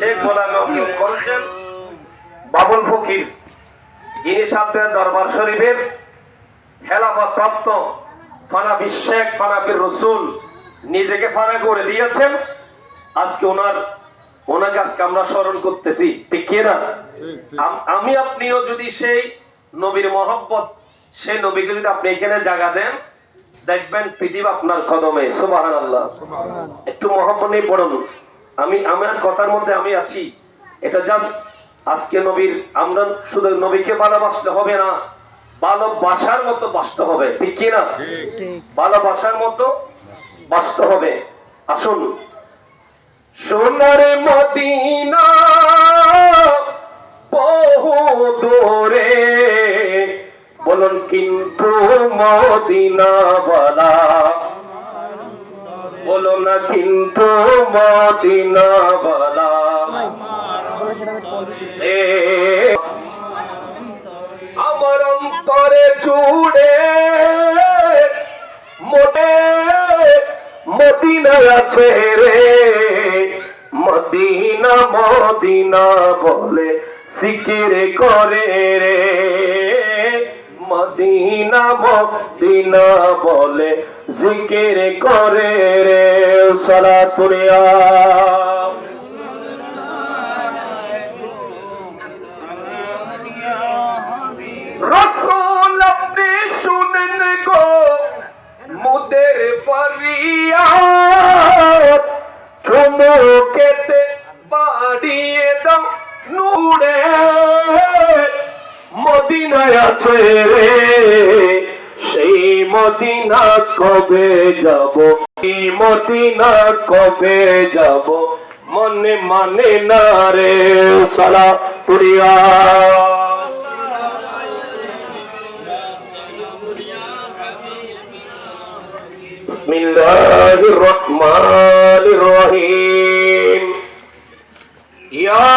শেখ গোলাম আব্দুল করেছেন বাবুল ফকির, যিনি সাবেক দরবার শরীফের খেলাফত প্রাপ্ত ফানাবি শেখ ফানাবির রসুল নিজেকে ফানা করে দিয়েছেন। আজকে ওনাকে আজকে আমরা স্মরণ করতেছি, ঠিক কি না? আমি আপনিও যদি সেই নবীর মহব্বত, সেই নবীকে যদি আপনি এখানে জায়গা দেন, দেখবেন পৃথিবী আপনার কদমে। সুবহানাল্লাহ। একটু মহব্বত নিয়ে পড়ুন। আমার কথার মধ্যে আমি আছি, এটা জাস্ট আজকে নবীর, আমরা শুধু নবীকে ভালোবাসলে হবে না, ভালোবাসার মতো বাঁচতে হবে, ঠিক কি না? ভালোবাসার মতো বাঁচতে হবে। আসুন, সোনার মদিনা বহু দূরে, বলুন কিন্তু মদিনাওয়ালা, বলো না কিন্তু মদিনাওয়ালা। আমার অন্তরে জুড়ে মোটে মদিনা আছে রে, মদিনা মদিনা বলে জিকির করে রে, মদিনা মদিনা বলে জিকির করে রে। সালাত করিয়া রাসূল আপনি শুনেন গো মুদের ফরিয়াদ, চুমুকেতে বাড়িয়ে দাও নূরে, মদিনায় আছে রে সেই মদিনা কবে যাব, এই মদিনা কবে যাব, মনে মানে না রে। সালাত করিয়া বিসমিল্লাহির রহমানির রহিম। ইয়া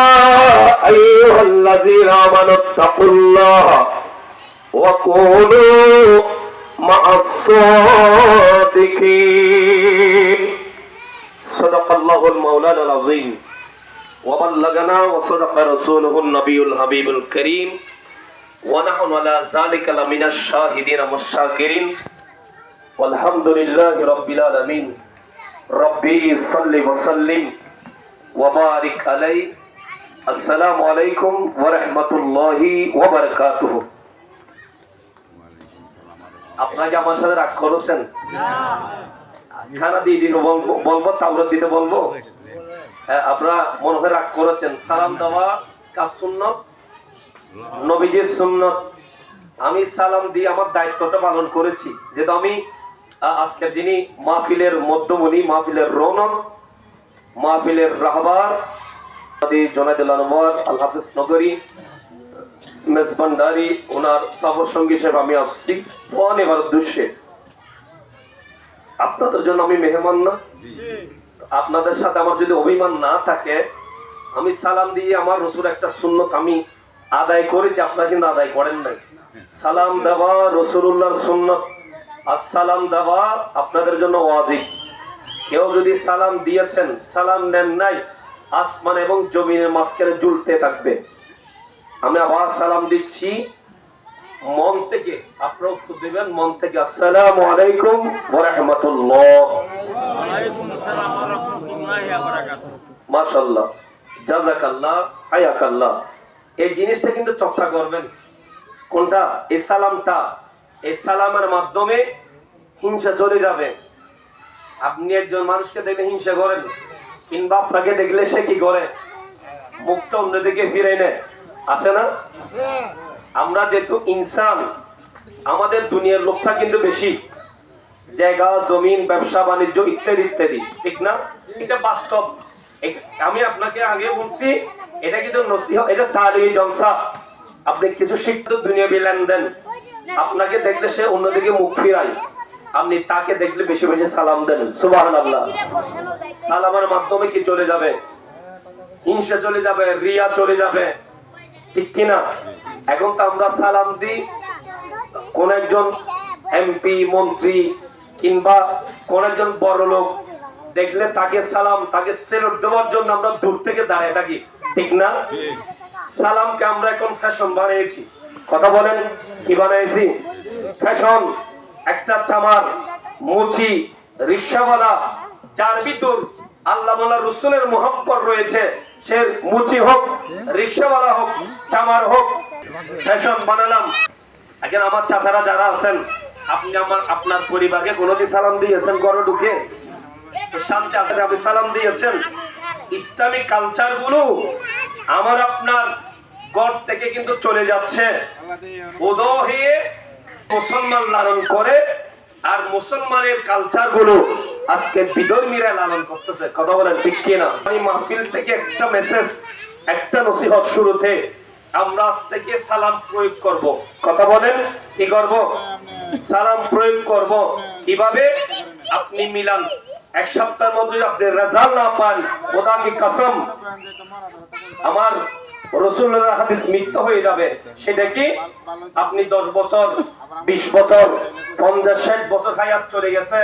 আইয়ুহাল্লাযীনা আমানুত্তাকুল্লাহ ওয়া কুনু মা'আস সাদিকিন। সাদাকাল্লাহুল মাওলানাল আযীম ওয়া বাল্লাগানা ওয়া সাদাকা রাসূলুহুন নবিয়ুল হাবিবুল কারীম ওয়া নাহনু আলা যালিকা লামিনাশ শাহিদিন ওয়াশ শাকিরিন। আলহামদুলিল্লাহি রাব্বিল আলামিন। রব্বি সাল্লি ওয়া সাল্লিম ওয়া বারিক আলাইহি। আসসালামু আলাইকুম ওয়া রাহমাতুল্লাহি ওয়া বারাকাতুহু। আপনারা কি আমার সাথে রাগ করেছেন? না। খানা দিয়ে দিতে বলবো, তাওরাত দিতে বলবো? আপনারা মনে হয় রাগ করেছেন। সালাম দেওয়া কাজ সুন্নাত, নবীজির সুন্নাত। আমি সালাম দিয়ে আমার দায়িত্বটা পালন করেছি, যেহেতু আমি আজকের যিনি মাহফিলের মধ্যমণি, মাহফিলের রৌনক, মাহফিলের রাহবার জোনায়েদুল আনওয়ার আল হাফেজ নগরী মেজবানদারি, ওনার সফর সঙ্গী হিসেবে আমি আসছি অনেবার উদ্দেশ্যে। আপনাদের জন্য আমি মেহমান না, আপনাদের সাথে আমার যদি অভিমান না থাকে, আমি সালাম দিয়ে আমার রসুল একটা সুন্নত আমি আদায় করেছি, আপনারা কিন্তু আদায় করেন নাই। সালাম দেওয়া রাসূলুল্লাহর সুন্নত, আর সালাম দেওয়া আপনাদের জন্য ওয়াজিব। কেউ যদি সালাম দিয়েছেন, সালাম নেন নাই, আসমান এবং জমিনের মাঝখানে ঝুলতে থাকবে। আমি আবার সালাম দিচ্ছি মন থেকে, আপনারা উত্তর দেবেন মন থেকে। আসসালামু আলাইকুম ওয়া রাহমাতুল্লাহ। ওয়া আলাইকুম আসসালাম ওয়া রাহমাতুল্লাহি ওয়া বারাকাতুহু। মাশাআল্লাহ, জাযাকাল্লাহ, হায়াকাল্লাহ। এই জিনিসটা কিন্তু চর্চা করবেন। কোনটা? এই সালামটা। এই সালামের মাধ্যমে হিংসা চলে যাবে। আপনি একজন মানুষকে দেখলে হিংসা করেন, কিংবা আপনাকে দেখলে সে কি করে? মুখটা অন্যদিকে ফিরে নেয়, আছে না? আমরা যেহেতু ইনসান, আমাদের দুনিয়ার লোকটা কিন্তু বেশি, জায়গা জমিন ব্যবসা বাণিজ্য ইত্যাদি ইত্যাদি, ঠিক না? এটা বাস্তব। আমি আপনাকে আগে বলছি, এটা কিন্তু নসিহত, এটা তালিমি জলসা। আপনি কিছু শিখতে দুনিয়াবি লেনদেন, আপনাকে দেখলে সে অন্যদিকে মুখ ফিরায়, আপনি তাকে দেখলে বেশি বেশি সালাম দেন। সুবহানাল্লাহ। সালামের মাধ্যমে কি চলে যাবে? হিংসা চলে যাবে, রিয়া চলে যাবে, ঠিক কিনা? এখন তো আমরা সালাম দিই কোন একজন এমপি, মন্ত্রী, কিংবা কোন একজন বড় লোক, দেখলে তাকে সালাম, তাকে সেলুট দেওয়ার জন্য আমরা দূর থেকে দাঁড়িয়ে থাকি, ঠিক না? সালামকে আমরা এখন ফ্যাশন বানিয়েছি। কথা বলেন, কি বানিয়েছি? ফ্যাশন। একটা চামার, মুচি, রিকশাওয়ালা, যার ভিতর আল্লাহ ওয়ালা রাসূলের মুহাব্বত রয়েছে, সে মুচি হোক, রিকশাওয়ালা হোক, চামার হোক, ফ্যাশন বানালাম। এখন আমার চাচারা যারা আছেন, আপনি আপনার পরিবারকে কোনোদিন সালাম দিয়েছেন? ঘরে ঢুকে শান্তি আছে, আপনি সালাম দিয়েছেন? ইসলামিক কালচার গুলো আমার আপনার ঘর থেকে কিন্তু চলে যাচ্ছে। উদয়ে মুসলমান লালন করে, আর মুসলমানের কালচার গুলো আজকে বিধর্মীরা লালন করতেছে। কথা বলেন, ঠিক কিনা? আমি মাহফিল থেকে একটা মেসেজ, একটা নসিহত শুরুতে, আমরা আজ থেকে সালাম প্রয়োগ করব। কথা বলেন, কি করব? সালাম প্রয়োগ করব। কিভাবে? আপনি মিলান, এক সপ্তাহের মধ্যে আপনি রেজাল্ট না পান, খোদা কি কসম আমার রাসূলের হাদিস মিথ্যা হয়ে যাবে। সেটা কি? আপনি 10 বছর, 20 বছর, 50-60 বছর হায়াত চলে গেছে,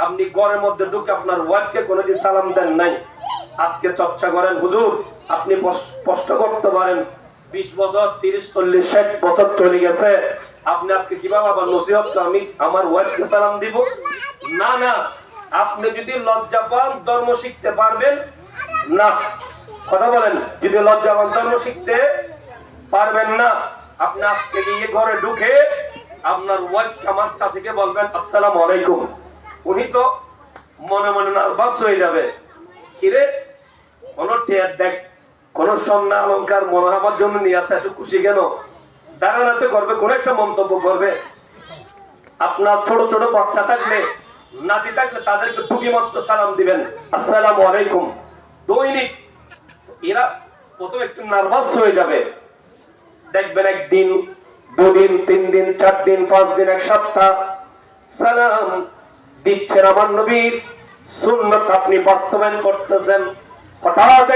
আপনি ঘরের মধ্যে ঢুকে আপনার ওয়াইফকে কোনোদিন সালাম দেন নাই। আজকে চর্চা করেন, হুজুর আপনি স্পষ্ট করতে পারেন 20 বছর, 30, 40, 60 বছর চলে গেছে, আপনি আজকে কিভাবে আবার নসিহত আমি আমার ওয়াইফকে সালাম দিব? না না, আপনি যদি লজ্জা পান ধর্ম শিখতে পারবেন না। কথা বলেন, যদি লজ্জা পান ধর্ম শিখতে পারবেন না, আপনি আজকে গিয়ে ঘরে ঢুকে আপনার ওয়াইফ আমার চাচিকে বলবেন আসসালামু আলাইকুম। উনি তো মনে মনে নার্ভাস হয়ে যাবে, কিরে কোন টেয়ার দেখ, কোন স্বর্ণ অলংকার মনে হবার জন্য নিয়ে আসে, এত খুশি কেন? দাঁড়াতে করবে, কোন একটা মন্তব্য করবে। আপনার ছোট ছোট বাচ্চা থাকলে, নাতি থাকলে তাদেরকে ঢুকি মাত্র সালাম দিবেন আসসালামু আলাইকুম। দৈনিক এরা প্রথম একটু নার্ভাস হয়ে যাবে, দেখবেন একদিন, 2 দিন, 3 দিন, 4 দিন, 5 দিন, 1 সপ্তাহ সালাম দিচ্ছেন। আমার নবীর সুন্নাত আপনি বাস্তবায়ন করতেছেন। হঠাৎ